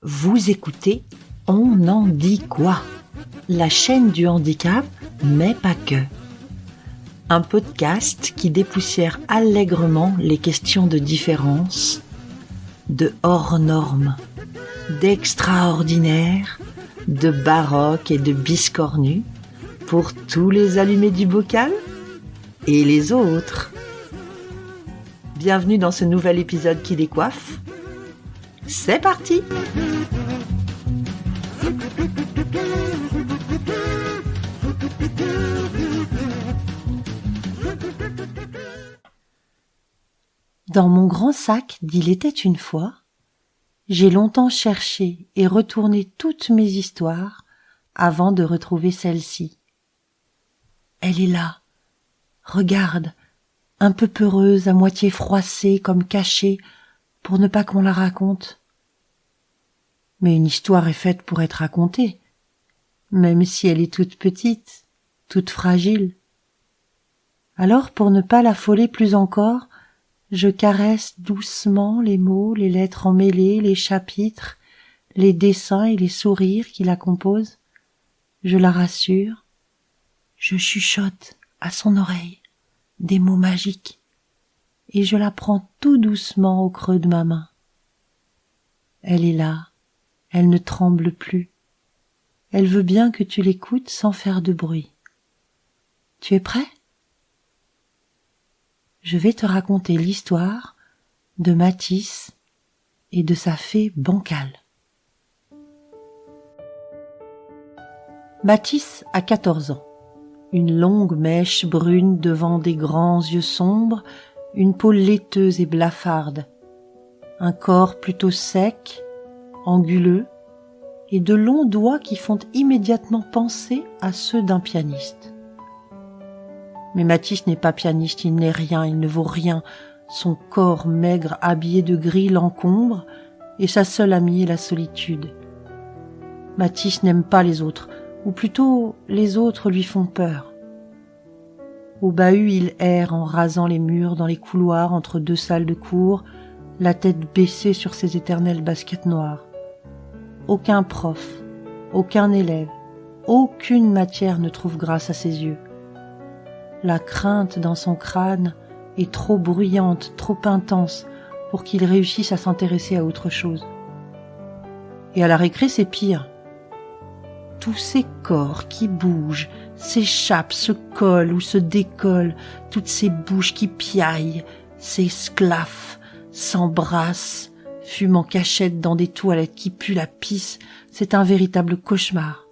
Vous écoutez On en dit quoi ? La chaîne du handicap, mais pas que. Un podcast qui dépoussière allègrement les questions de différence, de hors normes, d'extraordinaire, de baroque et de biscornu, pour tous les allumés du bocal et les autres. Bienvenue dans ce nouvel épisode qui décoiffe. C'est parti! Dans mon grand sac d'Il était une fois, j'ai longtemps cherché et retourné toutes mes histoires avant de retrouver celle-ci. Elle est là, regarde, un peu peureuse, à moitié froissée, comme cachée, pour ne pas qu'on la raconte. Mais une histoire est faite pour être racontée, même si elle est toute petite, toute fragile. Alors, pour ne pas l'affoler plus encore, je caresse doucement les mots, les lettres emmêlées, les chapitres, les dessins et les sourires qui la composent. Je la rassure, je chuchote à son oreille des mots magiques, et je la prends tout doucement au creux de ma main. Elle est là, elle ne tremble plus. Elle veut bien que tu l'écoutes sans faire de bruit. Tu es prêt ? Je vais te raconter l'histoire de Mathis et de sa fée Bancal. Mathis a 14 ans. Une longue mèche brune devant des grands yeux sombres, une peau laiteuse et blafarde, un corps plutôt sec, anguleux, et de longs doigts qui font immédiatement penser à ceux d'un pianiste. Mais Mathis n'est pas pianiste, il n'est rien, il ne vaut rien. Son corps maigre habillé de gris l'encombre, et sa seule amie est la solitude. Mathis n'aime pas les autres, ou plutôt les autres lui font peur. Au bahut, il erre en rasant les murs dans les couloirs entre deux salles de cours, la tête baissée sur ses éternelles baskets noires. Aucun prof, aucun élève, aucune matière ne trouve grâce à ses yeux. La crainte dans son crâne est trop bruyante, trop intense pour qu'il réussisse à s'intéresser à autre chose. Et à la récré, c'est pire. Tous ces corps qui bougent, s'échappent, se collent ou se décollent, toutes ces bouches qui piaillent, s'esclaffent, s'embrassent, fument en cachette dans des toilettes qui puent la pisse, c'est un véritable cauchemar.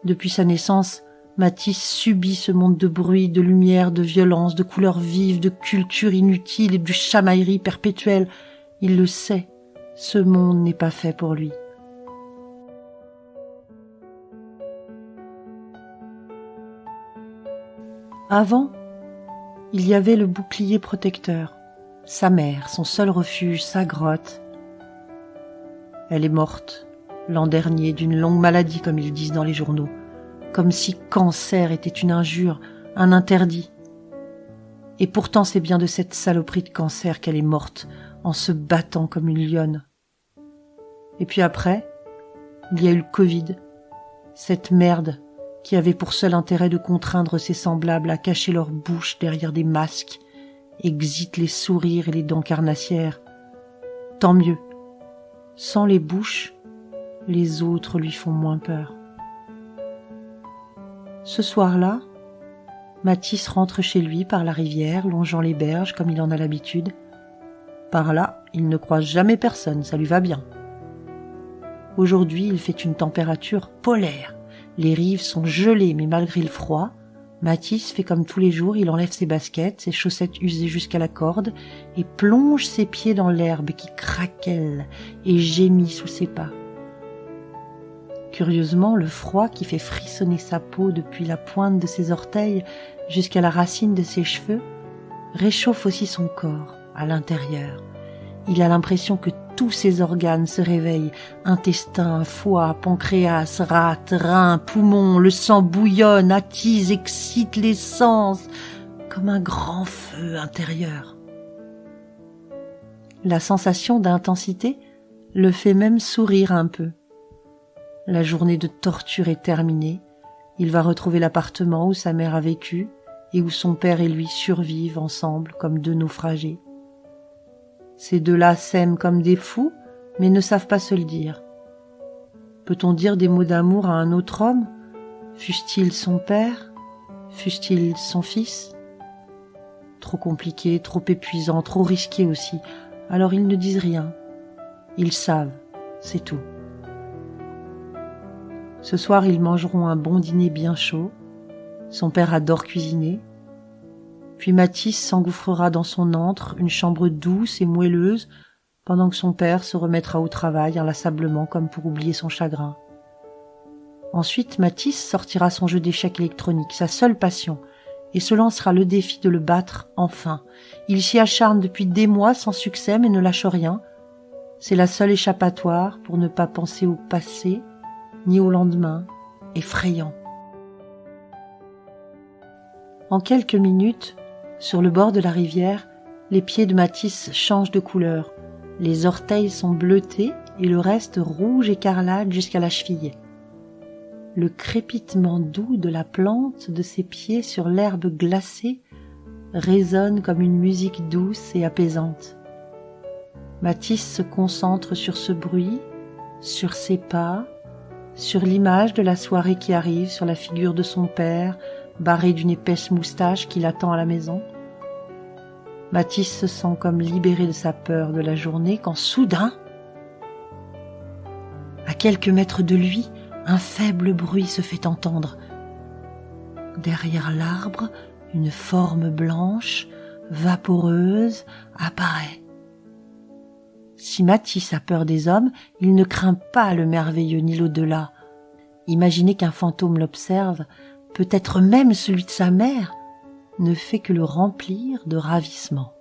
Depuis sa naissance, Mathis subit ce monde de bruit, de lumière, de violence, de couleurs vives, de culture inutile et de chamaillerie perpétuelle. Il le sait, ce monde n'est pas fait pour lui. Avant, il y avait le bouclier protecteur, sa mère, son seul refuge, sa grotte. Elle est morte l'an dernier d'une longue maladie, comme ils disent dans les journaux, comme si cancer était une injure, un interdit. Et pourtant c'est bien de cette saloperie de cancer qu'elle est morte, en se battant comme une lionne. Et puis après, il y a eu le Covid, cette merde qui avait pour seul intérêt de contraindre ses semblables à cacher leur bouche derrière des masques, excitent les sourires et les dents carnassières. Tant mieux. Sans les bouches, les autres lui font moins peur. Ce soir-là, Mathis rentre chez lui par la rivière, longeant les berges comme il en a l'habitude. Par là, il ne croise jamais personne, ça lui va bien. Aujourd'hui, il fait une température polaire. Les rives sont gelées, mais malgré le froid, Mathis fait comme tous les jours, il enlève ses baskets, ses chaussettes usées jusqu'à la corde, et plonge ses pieds dans l'herbe qui craquelle et gémit sous ses pas. Curieusement, le froid qui fait frissonner sa peau depuis la pointe de ses orteils jusqu'à la racine de ses cheveux réchauffe aussi son corps à l'intérieur. Il a l'impression que tous ses organes se réveillent, intestin, foie, pancréas, rate, reins, poumons, le sang bouillonne, attise, excite les sens, comme un grand feu intérieur. La sensation d'intensité le fait même sourire un peu. La journée de torture est terminée. Il va retrouver l'appartement où sa mère a vécu et où son père et lui survivent ensemble comme deux naufragés. Ces deux-là s'aiment comme des fous, mais ne savent pas se le dire. Peut-on dire des mots d'amour à un autre homme, fût-il son père, fût-il son fils? Trop compliqué, trop épuisant, trop risqué aussi. Alors ils ne disent rien. Ils savent, c'est tout. Ce soir, ils mangeront un bon dîner bien chaud. Son père adore cuisiner. Puis Mathis s'engouffrera dans son antre, une chambre douce et moelleuse, pendant que son père se remettra au travail inlassablement comme pour oublier son chagrin. Ensuite, Mathis sortira son jeu d'échecs électronique, sa seule passion, et se lancera le défi de le battre enfin. Il s'y acharne depuis des mois sans succès mais ne lâche rien. C'est la seule échappatoire pour ne pas penser au passé ni au lendemain, effrayant. En quelques minutes, sur le bord de la rivière, les pieds de Mathis changent de couleur. Les orteils sont bleutés et le reste rouge écarlate jusqu'à la cheville. Le crépitement doux de la plante de ses pieds sur l'herbe glacée résonne comme une musique douce et apaisante. Mathis se concentre sur ce bruit, sur ses pas, sur l'image de la soirée qui arrive, sur la figure de son père, barré d'une épaisse moustache qui l'attend à la maison. Mathis se sent comme libéré de sa peur de la journée quand soudain, à quelques mètres de lui, un faible bruit se fait entendre. Derrière l'arbre, une forme blanche, vaporeuse, apparaît. Si Mathis a peur des hommes, il ne craint pas le merveilleux ni l'au-delà. Imaginer qu'un fantôme l'observe, peut-être même celui de sa mère, ne fait que le remplir de ravissement.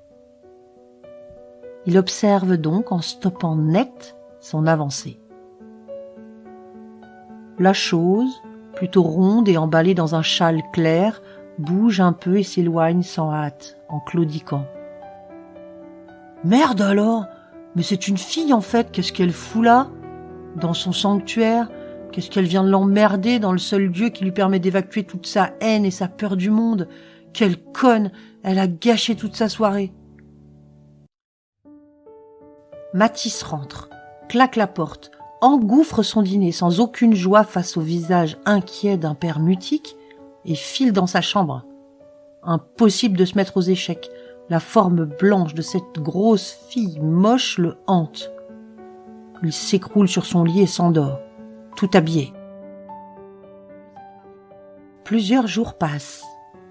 Il observe donc en stoppant net son avancée. La chose, plutôt ronde et emballée dans un châle clair, bouge un peu et s'éloigne sans hâte, en claudiquant. « Merde alors! Mais c'est une fille en fait, qu'est-ce qu'elle fout là? Dans son sanctuaire? Qu'est-ce qu'elle vient de l'emmerder dans le seul lieu qui lui permet d'évacuer toute sa haine et sa peur du monde? Quelle conne! Elle a gâché toute sa soirée! » Mathis rentre, claque la porte, engouffre son dîner sans aucune joie face au visage inquiet d'un père mutique et file dans sa chambre. Impossible de se mettre aux échecs. La forme blanche de cette grosse fille moche le hante. Il s'écroule sur son lit et s'endort, tout habillé. Plusieurs jours passent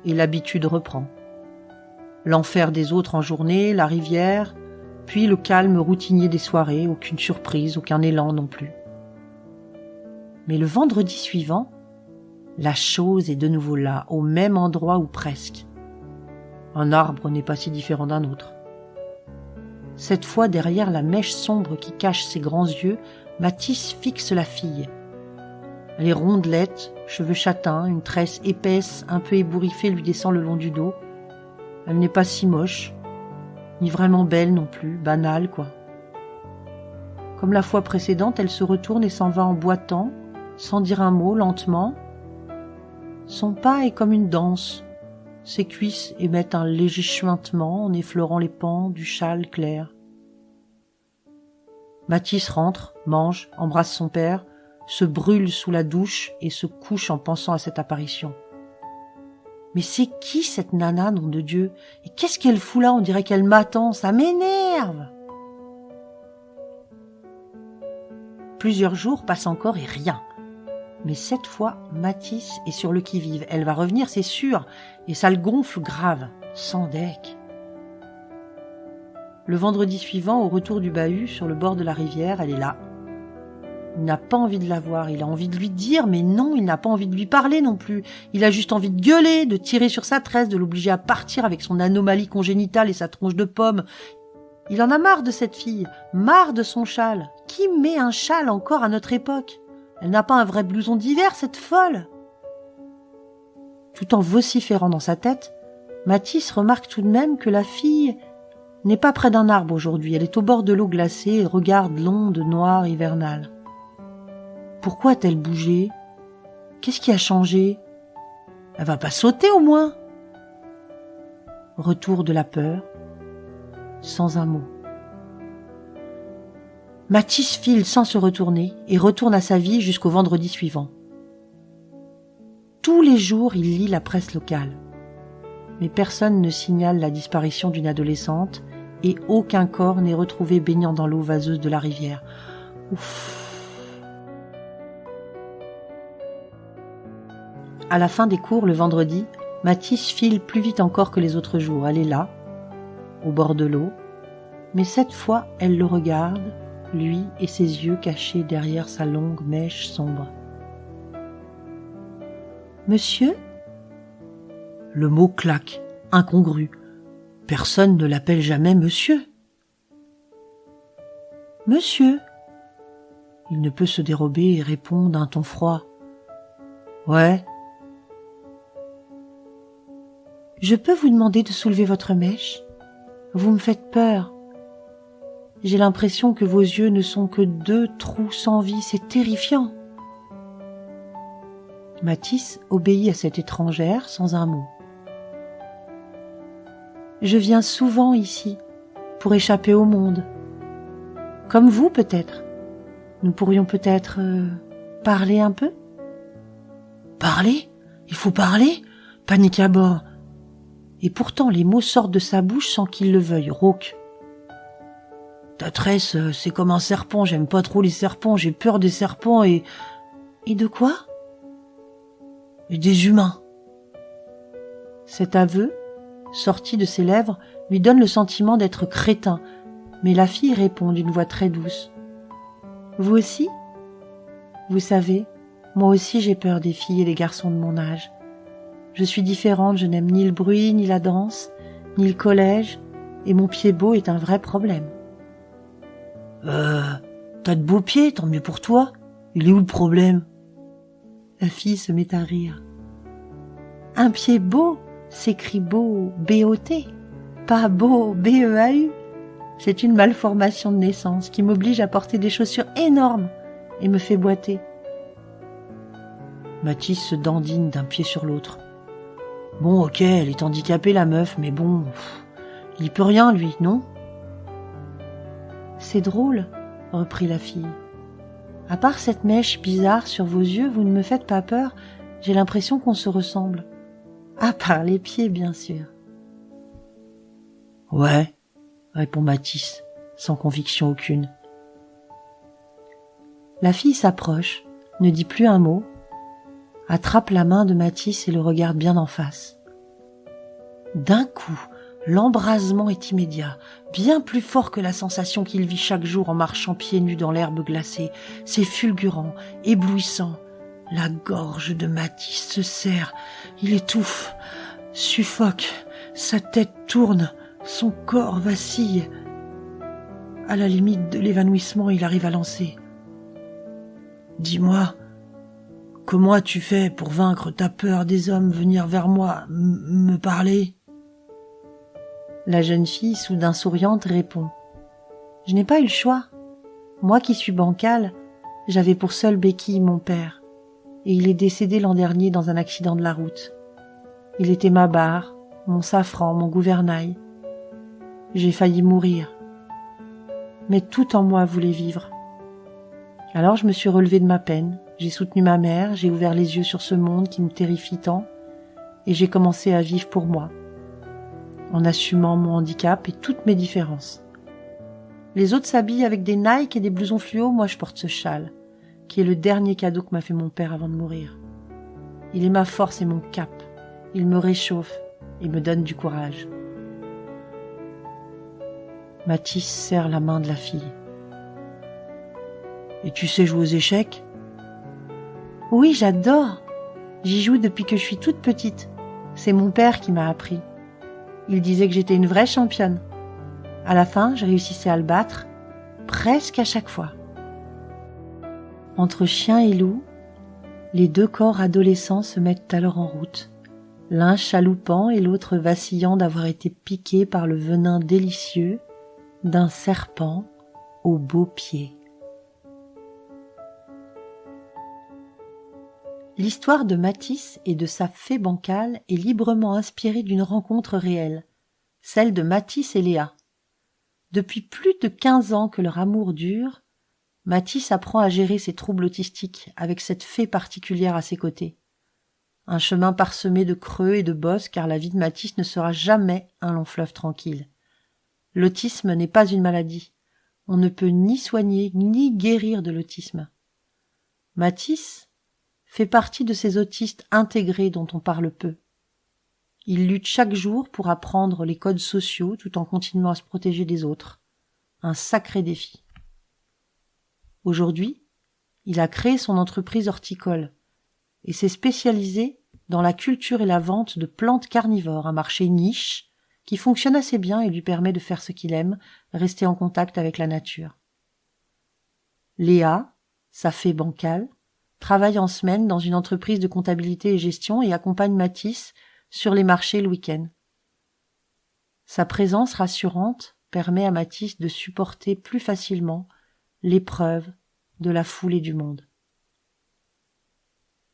et l'habitude reprend. L'enfer des autres en journée, la rivière, puis le calme routinier des soirées, aucune surprise, aucun élan non plus. Mais le vendredi suivant, la chose est de nouveau là, au même endroit ou presque. Un arbre n'est pas si différent d'un autre. Cette fois, derrière la mèche sombre qui cache ses grands yeux, Mathis fixe la fille. Elle est rondelette, cheveux châtains, une tresse épaisse, un peu ébouriffée lui descend le long du dos. Elle n'est pas si moche, ni vraiment belle non plus, banale quoi. Comme la fois précédente, elle se retourne et s'en va en boitant, sans dire un mot, lentement. Son pas est comme une danse. Ses cuisses émettent un léger chuintement en effleurant les pans du châle clair. Mathis rentre, mange, embrasse son père, se brûle sous la douche et se couche en pensant à cette apparition. Mais c'est qui cette nana, nom de Dieu? Et qu'est-ce qu'elle fout là? On dirait qu'elle m'attend, ça m'énerve! Plusieurs jours passent encore et rien. Mais cette fois, Mathis est sur le qui-vive. Elle va revenir, c'est sûr, et ça le gonfle grave, sans deck. Le vendredi suivant, au retour du bahut, sur le bord de la rivière, elle est là. Il n'a pas envie de la voir, il a envie de lui dire, mais non, il n'a pas envie de lui parler non plus. Il a juste envie de gueuler, de tirer sur sa tresse, de l'obliger à partir avec son anomalie congénitale et sa tronche de pomme. Il en a marre de cette fille, marre de son châle. Qui met un châle encore à notre époque? Elle n'a pas un vrai blouson d'hiver, cette folle. Tout en vociférant dans sa tête, Mathis remarque tout de même que la fille n'est pas près d'un arbre aujourd'hui. Elle est au bord de l'eau glacée et regarde l'onde noire hivernale. Pourquoi a-t-elle bougé? Qu'est-ce qui a changé? Elle va pas sauter au moins? Retour de la peur, sans un mot. Mathis file sans se retourner et retourne à sa vie jusqu'au vendredi suivant. Tous les jours, il lit la presse locale. Mais personne ne signale la disparition d'une adolescente et aucun corps n'est retrouvé baignant dans l'eau vaseuse de la rivière. Ouf. À la fin des cours, le vendredi, Mathis file plus vite encore que les autres jours. Elle est là, au bord de l'eau, mais cette fois, elle le regarde, lui et ses yeux cachés derrière sa longue mèche sombre. « Monsieur ?» Le mot claque, incongru. Personne ne l'appelle jamais monsieur. « Monsieur ?» Il ne peut se dérober et répond d'un ton froid. « Ouais. » « Je peux vous demander de soulever votre mèche? Vous me faites peur. J'ai l'impression que vos yeux ne sont que 2 trous sans vie, c'est terrifiant. » Mathis obéit à cette étrangère sans un mot. « Je viens souvent ici, pour échapper au monde. Comme vous peut-être. Nous pourrions peut-être parler un peu? » « Parler? Il faut parler? Panique à bord. » Et pourtant les mots sortent de sa bouche sans qu'il le veuille, rauque. « Ta tresse, c'est comme un serpent, j'aime pas trop les serpents, j'ai peur des serpents et... » « Et de quoi? » ?»« Et des humains. » Cet aveu, sorti de ses lèvres, lui donne le sentiment d'être crétin, mais la fille répond d'une voix très douce. « Vous aussi? Vous savez, moi aussi j'ai peur des filles et des garçons de mon âge. Je suis différente, je n'aime ni le bruit, ni la danse, ni le collège, et mon pied beau est un vrai problème. »« T'as de beaux pieds, tant mieux pour toi. Il est où le problème ?» La fille se met à rire. « Un pied beau s'écrit beau B-O-T, pas beau B-E-A-U. C'est une malformation de naissance qui m'oblige à porter des chaussures énormes et me fait boiter. » Mathis se dandine d'un pied sur l'autre. Bon, ok, elle est handicapée la meuf, mais bon, il y peut rien lui, non? C'est drôle, reprit la fille. À part cette mèche bizarre sur vos yeux, vous ne me faites pas peur, j'ai l'impression qu'on se ressemble. À part les pieds, bien sûr. Ouais, répond Mathis, sans conviction aucune. La fille s'approche, ne dit plus un mot, attrape la main de Mathis et le regarde bien en face. D'un coup, l'embrasement est immédiat, bien plus fort que la sensation qu'il vit chaque jour en marchant pieds nus dans l'herbe glacée. C'est fulgurant, éblouissant. La gorge de Mathis se serre, il étouffe, suffoque, sa tête tourne, son corps vacille. À la limite de l'évanouissement, il arrive à lancer. « Dis-moi, comment as-tu fait pour vaincre ta peur des hommes, venir vers moi, me parler ?» La jeune fille, soudain souriante, répond. « Je n'ai pas eu le choix. Moi qui suis bancale, j'avais pour seule béquille mon père, et il est décédé l'an dernier dans un accident de la route. Il était ma barre, mon safran, mon gouvernail. J'ai failli mourir. Mais tout en moi voulait vivre. Alors je me suis relevée de ma peine, j'ai soutenu ma mère, j'ai ouvert les yeux sur ce monde qui me terrifie tant, et j'ai commencé à vivre pour moi, en assumant mon handicap et toutes mes différences. Les autres s'habillent avec des Nike et des blousons fluo, moi je porte ce châle, qui est le dernier cadeau que m'a fait mon père avant de mourir. Il est ma force et mon cap, il me réchauffe et me donne du courage. » Mathis serre la main de la fille. « Et tu sais jouer aux échecs ?»« Oui, j'adore. J'y joue depuis que je suis toute petite. C'est mon père qui m'a appris. Il disait que j'étais une vraie championne. À la fin, je réussissais à le battre, presque à chaque fois. » Entre chien et loup, les deux corps adolescents se mettent alors en route, l'un chaloupant et l'autre vacillant d'avoir été piqué par le venin délicieux d'un serpent aux beaux pieds. L'histoire de Matisse et de sa fée bancale est librement inspirée d'une rencontre réelle, celle de Matisse et Léa. Depuis plus de 15 ans que leur amour dure, Matisse apprend à gérer ses troubles autistiques avec cette fée particulière à ses côtés. Un chemin parsemé de creux et de bosses car la vie de Matisse ne sera jamais un long fleuve tranquille. L'autisme n'est pas une maladie. On ne peut ni soigner ni guérir de l'autisme. Matisse fait partie de ces autistes intégrés dont on parle peu. Il lutte chaque jour pour apprendre les codes sociaux tout en continuant à se protéger des autres. Un sacré défi. Aujourd'hui, il a créé son entreprise horticole et s'est spécialisé dans la culture et la vente de plantes carnivores, un marché niche qui fonctionne assez bien et lui permet de faire ce qu'il aime, rester en contact avec la nature. Léa, sa fée bancale, travaille en semaine dans une entreprise de comptabilité et gestion et accompagne Matisse sur les marchés le week-end. Sa présence rassurante permet à Matisse de supporter plus facilement l'épreuve de la foule et du monde.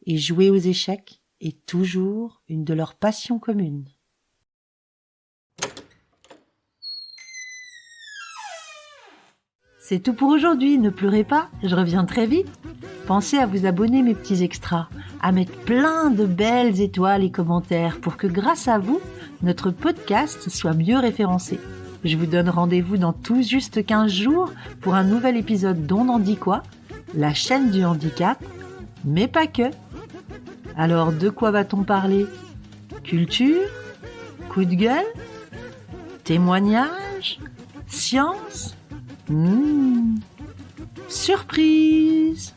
Et jouer aux échecs est toujours une de leurs passions communes. C'est tout pour aujourd'hui, ne pleurez pas, je reviens très vite. Pensez à vous abonner mes petits extras, à mettre plein de belles étoiles et commentaires pour que grâce à vous, notre podcast soit mieux référencé. Je vous donne rendez-vous dans tout juste 15 jours pour un nouvel épisode d'On en dit quoi, la chaîne du handicap, mais pas que. Alors de quoi va-t-on parler ? Culture ? Coup de gueule ? Témoignage ? Science ? Surprise!